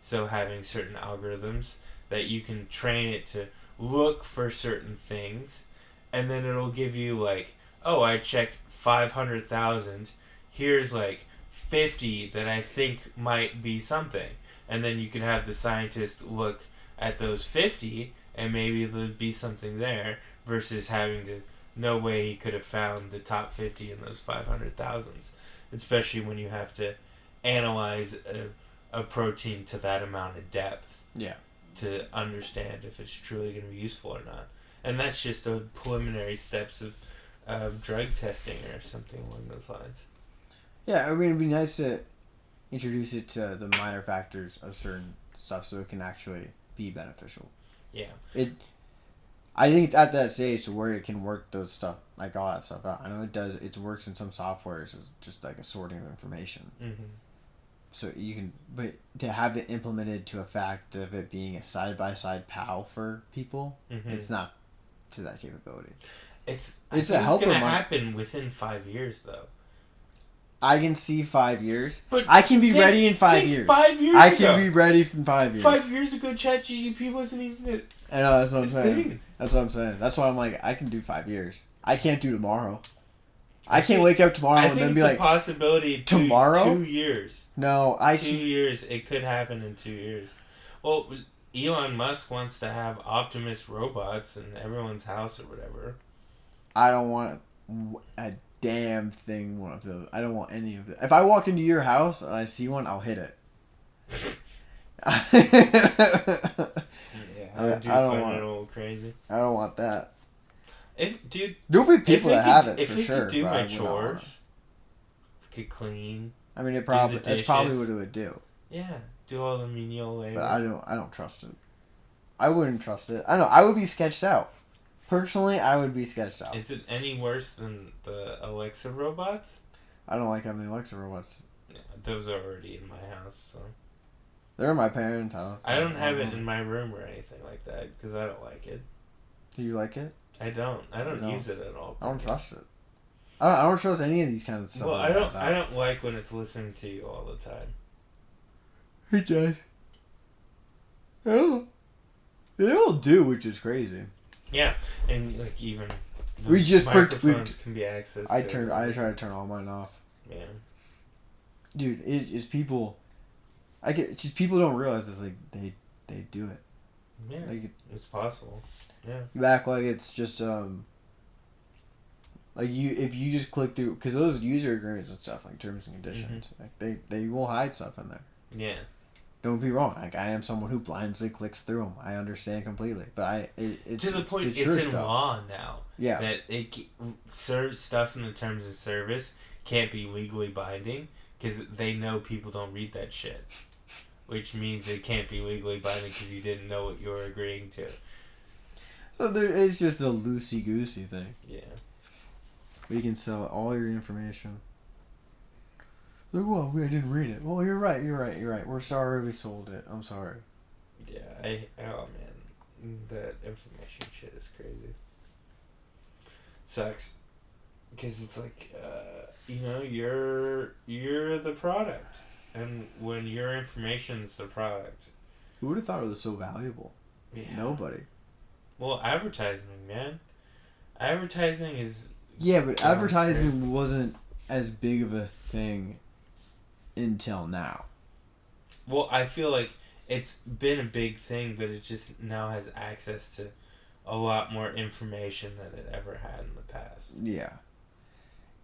So having certain algorithms that you can train it to look for certain things, and then it'll give you like, oh, I checked 500,000. Here's like 50 that I think might be something. And then you can have the scientist look at those 50 and maybe there'll be something there, versus having to, no way he could have found the top 50 in those 500,000s. Especially when you have to analyze a protein to that amount of depth. Yeah. To understand if it's truly going to be useful or not. And that's just the preliminary steps of drug testing or something along those lines. Yeah, I mean, it'd be nice to introduce it to the minor factors of certain stuff so it can actually be beneficial. Yeah. I think it's at that stage to where it can work those stuff, like all that stuff out. I know it does, it works in some softwares as just like a sorting of information. Mm-hmm. So you can, but to have it implemented to a fact of it being a side-by-side PAL for people, it's not to that capability. It's a helper. It's going to happen within 5 years, though. I can see 5 years. But I can be ready in 5 years. 5 years I ago. can be ready in 5 years. 5 years ago, ChatGPT wasn't even I know, that's what I'm saying. thing. That's what I'm saying. That's why I'm like, I can do 5 years. I can't do tomorrow. I can't wake up tomorrow and then be like, I think it's a possibility. Tomorrow? 2 years. No, 2 years. It could happen in 2 years. Well, Elon Musk wants to have Optimus robots in everyone's house or whatever. I don't want a damn thing one of those. I don't want any of it. If I walk into your house and I see one, I'll hit it. I don't find it a little crazy. I don't want that. There'll be people that have it if for sure. If it could do my chores, could clean. I mean, that's probably what it would do. Yeah, do all the menial labor. But I don't trust it. I wouldn't trust it. I don't know. I would be sketched out. Personally, I would be sketched out. Is it any worse than the Alexa robots? I don't like having the Alexa robots. Yeah, those are already in my house, so. They're in my parents' house. I don't have it in my room or anything like that because I don't like it. Do you like it? I don't. I don't use it at all. I don't trust it. I don't trust any of these kinds of stuff. Well, I don't like when it's listening to you all the time. It does. They all do, which is crazy. Yeah, and like even the we just microphones can be accessed. I try to turn all mine off. Yeah. Dude, it's people. People don't realize it's like they do it. Yeah, like it's possible. Yeah. You act like it's just like if you just click through, because those user agreements and stuff, like terms and conditions, like they will hide stuff in there. Yeah. Don't be wrong. Like, I am someone who blindly clicks through them. I understand completely, but it's to the point it's in law now. Yeah. That stuff in the terms of service can't be legally binding because they know people don't read that shit, which means it can't be legally binding because you didn't know what you were agreeing to. So it's just a loosey goosey thing. Yeah. But you can sell all your information. Like, well, I didn't read it. Well, you're right. We're sorry we sold it. I'm sorry. Yeah, oh man, that information shit is crazy. Sucks, because it's like, you're the product, and when your information's the product. Who would have thought it was so valuable? Yeah. Nobody. Well, advertising, man. Advertising is. Yeah, but advertising wasn't as big of a thing until now. Well, I feel like it's been a big thing, but it just now has access to a lot more information than it ever had in the past. Yeah.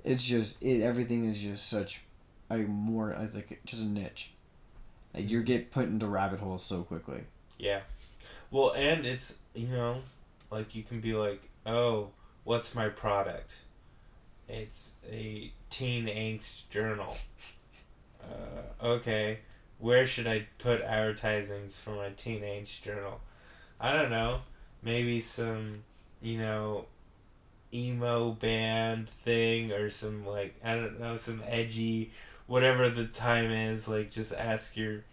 It's just everything is just such just a niche. Like, you get put into rabbit holes so quickly. Yeah. Well, and it's, like you can be like, oh, what's my product? It's a teen angst journal. Okay, where should I put advertising for my teen angst journal? I don't know. Maybe some, you know, emo band thing or some, like, I don't know, some edgy, whatever the time is. Like, just ask your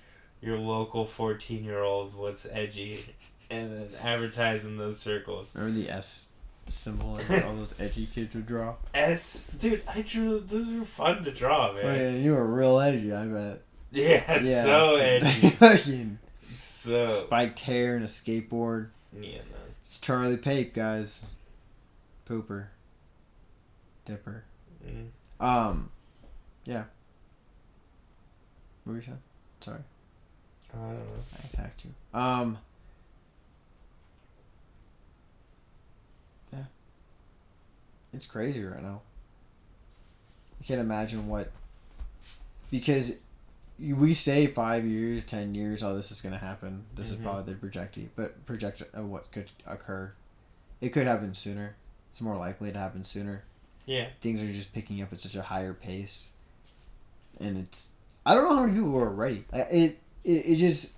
local 14-year-old what's edgy and then advertise in those circles. Remember the S symbol and all those edgy kids would draw? Dude, I drew, those were fun to draw, man. Oh, yeah, you were real edgy, I bet. Yeah, so edgy. Fucking So. spiked hair and a skateboard. Yeah, no. It's Charlie Pape, guys. Pooper. Dipper. Yeah. What were you saying? Sorry. I don't know. I attacked you. Yeah. It's crazy right now. I can't imagine what... Because we say 5 years, 10 years, oh, this is going to happen. This is probably the project of what could occur. It could happen sooner. It's more likely to happen sooner. Yeah. Things are just picking up at such a higher pace. And it's... I don't know how many people were ready. It just...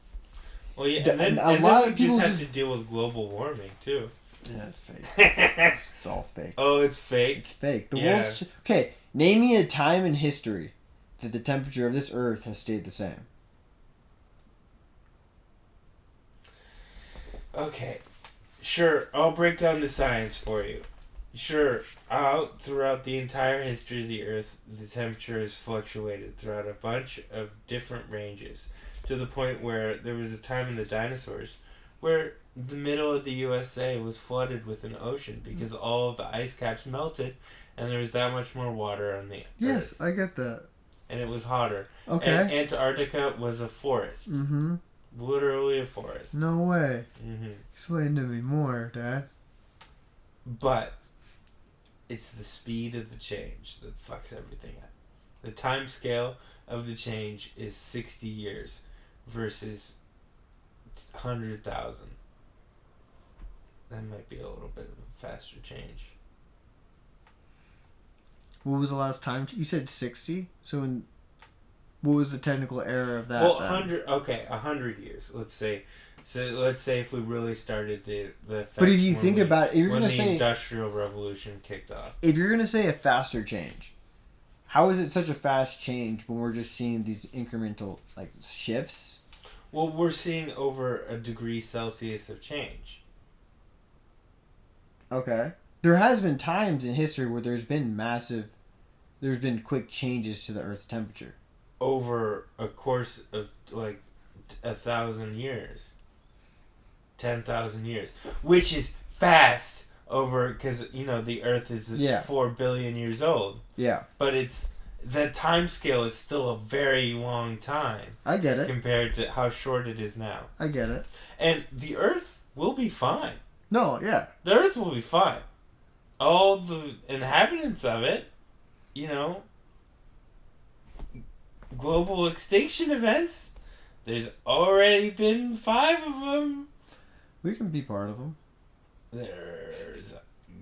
Well, yeah, and then we just have to deal with global warming, too. Yeah, it's fake. It's all fake. Oh, it's fake? It's fake. The world's... Okay, name me a time in history that the temperature of this Earth has stayed the same. Okay. Sure, I'll break down the science for you. Sure, throughout the entire history of the Earth, the temperature has fluctuated throughout a bunch of different ranges, to the point where there was a time in the dinosaurs where the middle of the USA was flooded with an ocean because all of the ice caps melted and there was that much more water on the Earth. I get that. And it was hotter. Okay. And Antarctica was a forest. Mm-hmm. Literally a forest. No way. Mm-hmm. Explain to me more, Dad. But it's the speed of the change that fucks everything up. The time scale of the change is 60 years versus 100,000. That might be a little bit of a faster change. What was the last time? You said 60? So what was the technical error of that? Well, 100 years. Let's say. So let's say if we really started the But if you think about it, if you're when gonna the say Industrial Revolution kicked off. If you're gonna say a faster change, how is it such a fast change when we're just seeing these incremental like shifts? Well, we're seeing over a degree Celsius of change. Okay. There has been times in history where there's been quick changes to the Earth's temperature. Over a course of like 1,000 years. 10,000 years. Which is fast over, because, you know, the Earth is 4 billion years old. Yeah. But the time scale is still a very long time. I get it. Compared to how short it is now. I get it. And the Earth will be fine. No, yeah. The Earth will be fine. All the inhabitants of it, you know, global extinction events, there's already been 5 of them. We can be part of them. There's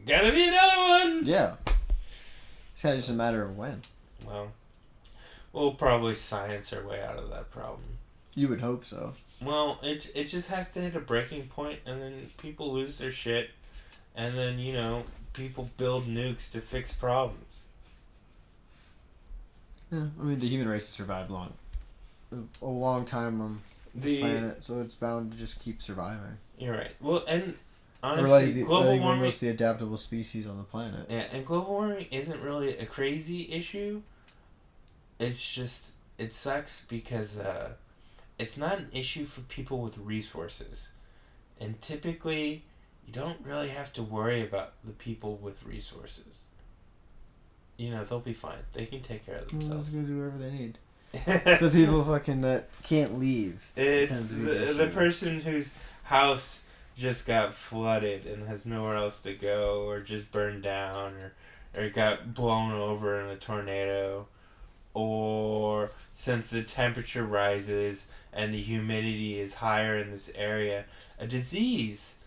gonna be another one. Yeah. It's kind of just a matter of when. Well, we'll probably science our way out of that problem. You would hope so. Well, it just has to hit a breaking point, and then people lose their shit, and then, you know, people build nukes to fix problems. Yeah, I mean, the human race has survived a long time on this planet, so it's bound to just keep surviving. You're right. Well, and honestly, global warming... We're most the adaptable species on the planet. Yeah, and global warming isn't really a crazy issue. It's just, it sucks because it's not an issue for people with resources. And typically, you don't really have to worry about the people with resources. You know, they'll be fine. They can take care of themselves. They're going to do whatever they need. It's the people fucking that can't leave. It's the person whose house just got flooded and has nowhere else to go, or just burned down, or got blown over in a tornado, or since the temperature rises and the humidity is higher in this area, a disease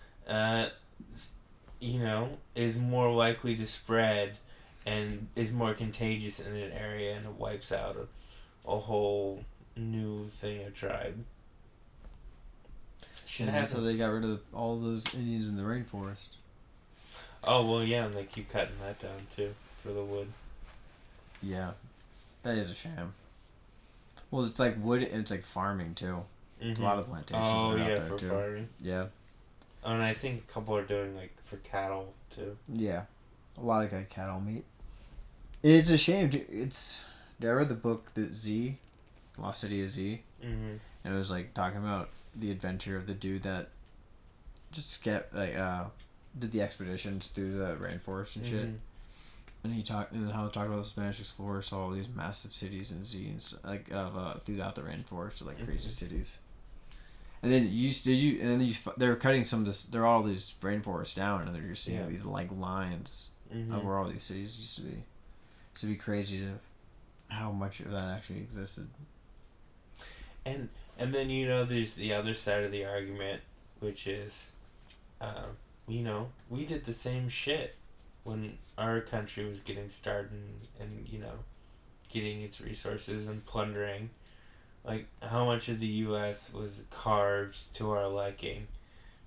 is more likely to spread and is more contagious in an area, and it wipes out a whole new thing of tribe. Shit happens. So they got rid of all those Indians in the rainforest. Oh, well, yeah, and they keep cutting that down, too, for the wood. Yeah. That is a shame. Well, it's like wood and it's like farming, too. Mm-hmm. It's a lot of plantations oh, are out yeah, there, for too. farming. Yeah. Oh, and I think a couple are doing, like, for cattle, too. Yeah. A lot of like cattle meat. It's a shame. I read the book, The Z, Lost City of Z. Mm-hmm. And it was like talking about the adventure of the dude that just did the expeditions through the rainforest and shit. And he talked about the Spanish explorers saw all these massive cities and Z's throughout the rainforest, like crazy cities. And then they're cutting some of this. They're all these rainforests down, and they're just seeing these like lines of where all these cities used to be. It's to be crazy to how much of that actually existed. And then there's the other side of the argument, which is, we did the same shit when our country was getting started and getting its resources and plundering. Like, how much of the U.S. was carved to our liking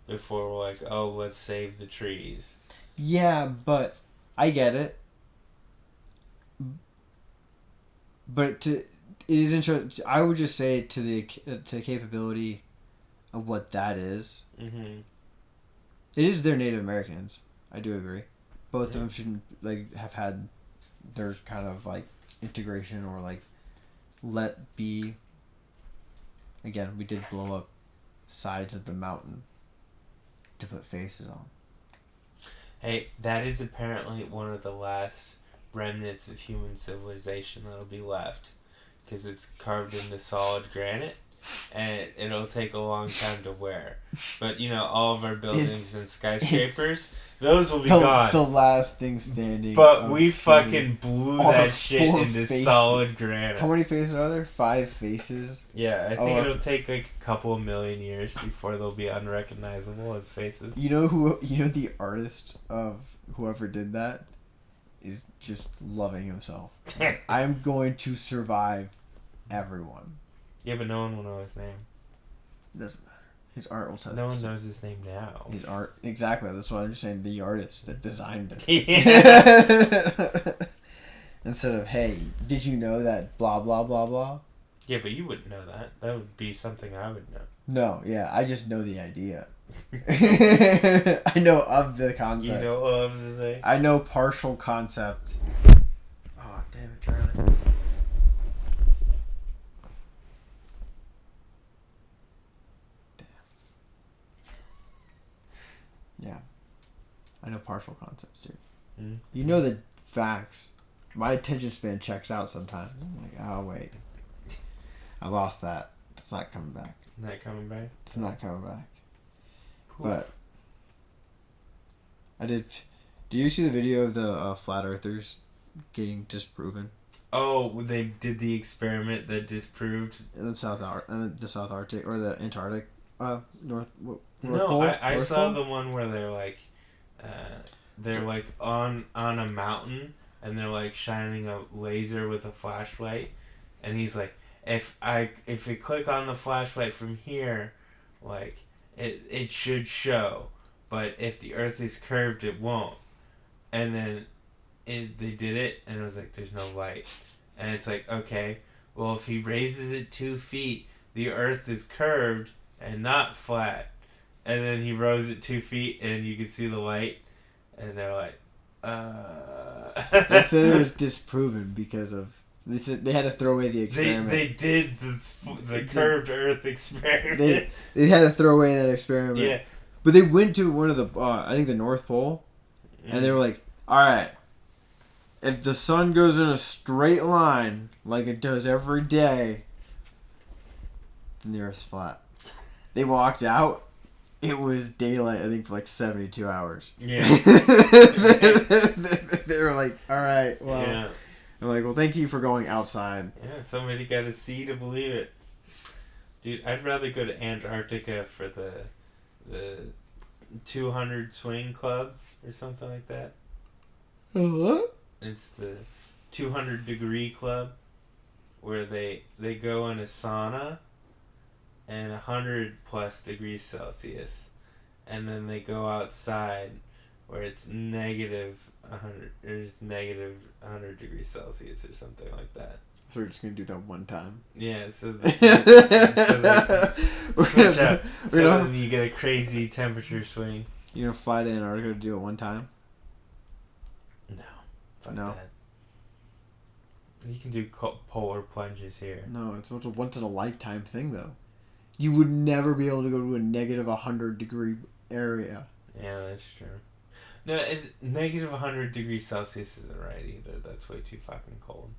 before we're like, oh, let's save the trees? Yeah, but I get it. But it is interesting. I would just say to the capability of what that is. Mm-hmm. It is their Native Americans. I do agree. Both of them shouldn't have had their kind of integration or let be. Again, we did blow up sides of the mountain to put faces on. Hey, that is apparently one of the last remnants of human civilization that'll be left, because it's carved into solid granite, and it'll take a long time to wear. But all of our buildings and skyscrapers, those will be gone. The last thing standing. But we fucking blew that shit into faces. Solid granite. How many faces are there? 5 faces. Yeah, I think it'll take a couple of million years before they'll be unrecognizable as faces. The artist of whoever did that is just loving himself. I'm going to survive everyone. Yeah, but no one will know his name. Doesn't matter. His art will tell. No one knows his name now. His art, exactly. That's what I'm just saying. The artist that designed it. Yeah. Instead of, hey, did you know that blah blah blah blah? Yeah, but you wouldn't know that. That would be something I would know. No, yeah, I just know the idea. I know of the concept. You know of the thing? I know partial concept. Oh, damn it, Charlie. Yeah. I know partial concepts, too. Mm-hmm. You know the facts. My attention span checks out sometimes. I'm like, oh, wait. I lost that. It's not coming back. Not coming back? It's not coming back. Oof. But I did... Do you see the video of the flat earthers getting disproven? Oh, they did the experiment that disproved... In the South Arctic, or the Antarctic, North no, Pole? I North saw Pole? the one where they're on a mountain, and they're shining a laser with a flashlight, and he's like, if we click on the flashlight from here, it should show, but if the Earth is curved, it won't. And then they did it, and it was like, there's no light, and it's like, okay, well, if he raises it 2 feet, the Earth is curved and not flat. And then he rose it 2 feet, and you could see the light, and they're like, They said it was disproven because of... They said they had to throw away the experiment. They did the curved Earth experiment. They had to throw away that experiment. Yeah. But they went to one of the, I think the North Pole, and they were like, alright, if the sun goes in a straight line, like it does every day, then the Earth's flat. They walked out. It was daylight, I think, for 72 hours. Yeah. They were like, alright, well. Yeah. I'm like, well, thank you for going outside. Yeah, somebody got to see to believe it. Dude, I'd rather go to Antarctica for the 200 Swing Club or something like that. What? It's the 200 Degree Club, where they go in a sauna and 100 plus degrees Celsius, and then they go outside where it's negative 100, or it's negative 100 degrees Celsius or something like that. So we're just gonna do that one time. Yeah, so they switch up. So then you get a crazy temperature swing. You're gonna fly to Antarctica to do it one time? No. Fuck No. that. You can do polar plunges here. No, it's a once in a lifetime thing though. You would never be able to go to a negative 100 degree area. Yeah, that's true. No, it's negative 100 degrees Celsius isn't right either. That's way too fucking cold.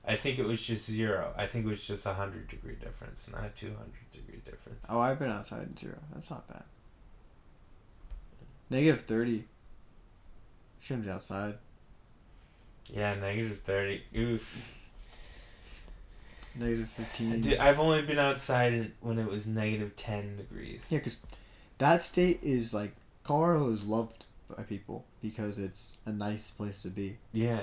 I think it was just 0. I think it was just 100 degree difference, not a 200 degree difference. Oh, I've been outside in 0. That's not bad. Negative 30. Shouldn't be outside. Yeah, negative 30. Oof. Negative 15. Dude, I've only been outside when it was negative 10 degrees. Yeah, because that state is like, Colorado is loved by people because it's a nice place to be. Yeah.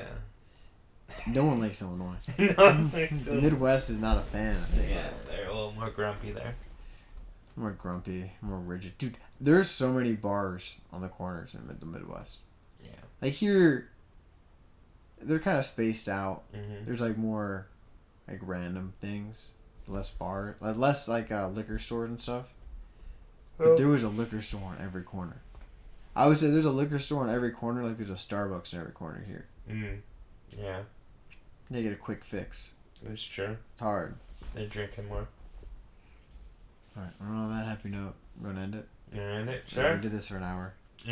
No one likes Illinois. The Midwest is not a fan, I think. Yeah, they're a little more grumpy there. More grumpy, more rigid. Dude, there's so many bars on the corners in the Midwest. Yeah. Like here, they're kind of spaced out. Mm-hmm. There's like more like random things. Less bar, less like liquor stores and stuff. But there was a liquor store on every corner. I would say there's a liquor store on every corner, like there's a Starbucks in every corner here. Yeah. They get a quick fix. That's true. It's hard. They're drinking more. Alright, on that happy note, I'm going to end it. You gonna end it? Yeah, Sure. we did this for an hour.